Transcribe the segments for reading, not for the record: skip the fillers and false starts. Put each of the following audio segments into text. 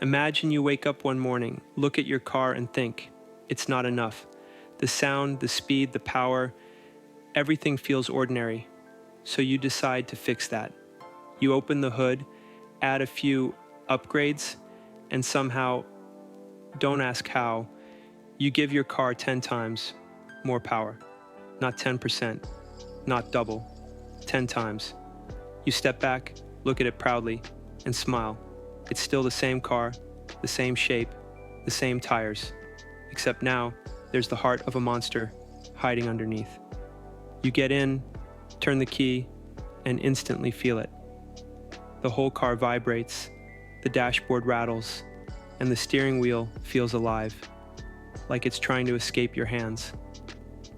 Imagine you wake up one morning, look at your car and think, it's not enough. The sound, the speed, the power, everything feels ordinary. So you decide to fix that. You open the hood, add a few upgrades, and somehow, don't ask how, you give your car 10 times more power. Not 10%, not double, 10 times. You step back, look at it proudly, and smile. It's still the same car, the same shape, the same tires, except now there's the heart of a monster hiding underneath. You get in, turn the key, and instantly feel it. The whole car vibrates, the dashboard rattles, and the steering wheel feels alive, like it's trying to escape your hands.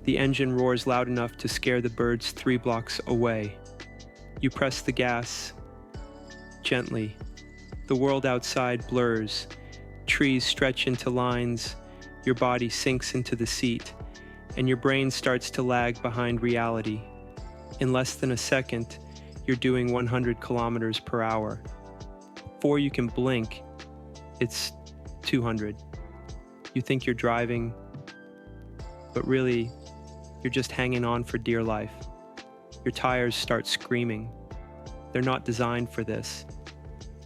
The engine roars loud enough to scare the birds 3 blocks away. You press the gas gently. The world outside blurs. Trees stretch into lines. Your body sinks into the seat, and your brain starts to lag behind reality. In less than a second, you're doing 100 kilometers per hour. Before you can blink, it's 200. You think you're driving, but really, you're just hanging on for dear life. Your tires start screaming. They're not designed for this.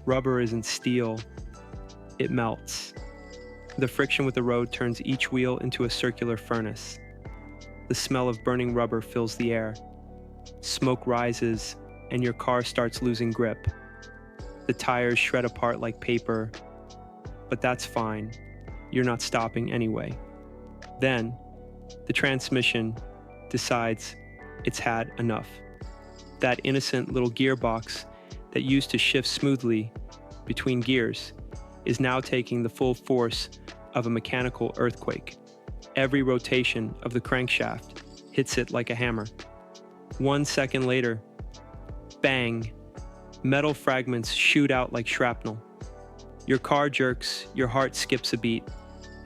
Rubber isn't steel, it melts. The friction with the road turns each wheel into a circular furnace. The smell of burning rubber fills the air. Smoke rises, and your car starts losing grip. The tires shred apart like paper, but that's fine. You're not stopping anyway. Then, the transmission decides it's had enough. That innocent little gearbox that used to shift smoothly between gears is now taking the full force of a mechanical earthquake. Every rotation of the crankshaft hits it like a hammer. 1 second later, bang, metal fragments shoot out like shrapnel. Your car jerks, your heart skips a beat,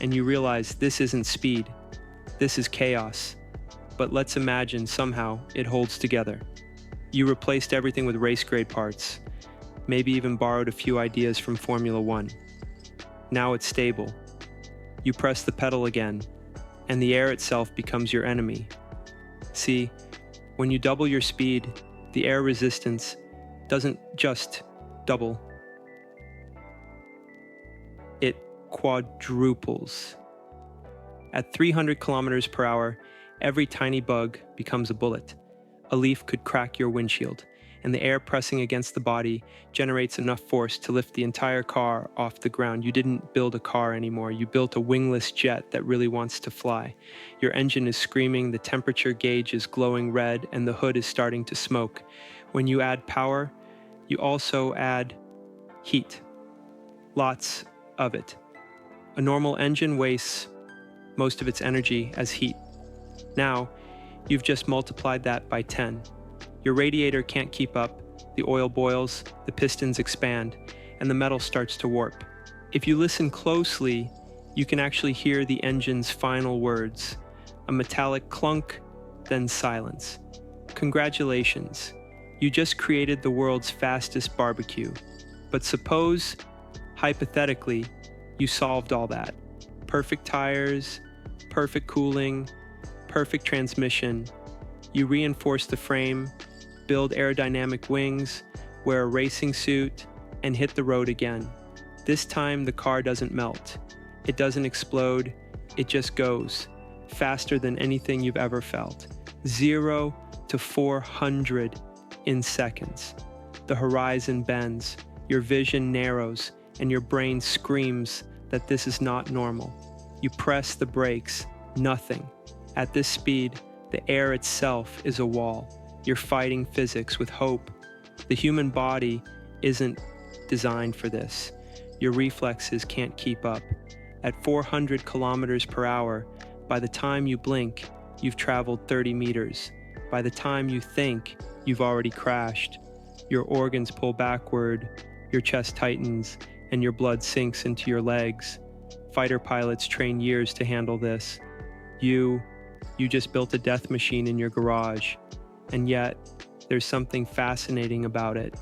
and you realize this isn't speed, this is chaos. But let's imagine somehow it holds together. You replaced everything with race-grade parts, maybe even borrowed a few ideas from Formula One. Now it's stable. You press the pedal again, and the air itself becomes your enemy. See, when you double your speed, the air resistance doesn't just double. It quadruples. At 300 kilometers per hour, every tiny bug becomes a bullet. A leaf could crack your windshield, and the air pressing against the body generates enough force to lift the entire car off the ground. You didn't build a car anymore. You built a wingless jet that really wants to fly. Your engine is screaming, the temperature gauge is glowing red, and the hood is starting to smoke. When you add power, you also add heat. Lots of it. A normal engine wastes most of its energy as heat. Now, you've just multiplied that by 10. Your radiator can't keep up, the oil boils, the pistons expand, and the metal starts to warp. If you listen closely, you can actually hear the engine's final words, a metallic clunk, then silence. Congratulations, you just created the world's fastest barbecue. But suppose, hypothetically, you solved all that. Perfect tires, perfect cooling, perfect transmission. You reinforce the frame, build aerodynamic wings, wear a racing suit, and hit the road again. This time the car doesn't melt. It doesn't explode. It just goes faster than anything you've ever felt. 0 to 400 in seconds. The horizon bends, your vision narrows, and your brain screams that this is not normal. You press the brakes, nothing. At this speed, the air itself is a wall. You're fighting physics with hope. The human body isn't designed for this. Your reflexes can't keep up. At 400 kilometers per hour, by the time you blink, you've traveled 30 meters. By the time you think, you've already crashed. Your organs pull backward, your chest tightens, and your blood sinks into your legs. Fighter pilots train years to handle this. You just built a death machine in your garage. And yet, there's something fascinating about it.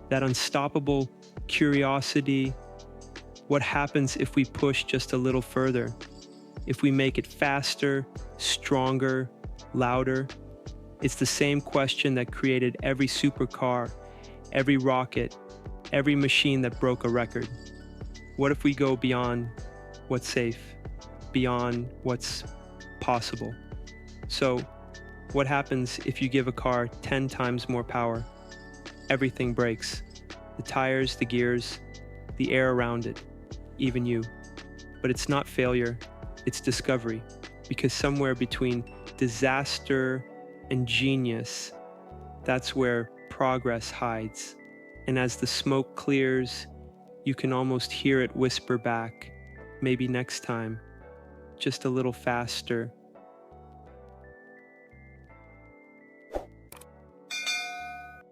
That unstoppable curiosity, What happens if we push just a little further? If we make it faster, stronger, louder? It's the same question that created every supercar, every rocket, every machine that broke a record. What if we go beyond what's safe, beyond what's possible? So, what happens if you give a car 10 times more power? Everything breaks. The tires, the gears, the air around it, even you. But it's not failure, it's discovery. Because somewhere between disaster and genius, that's where progress hides. And as the smoke clears, you can almost hear it whisper back, maybe next time, just a little faster,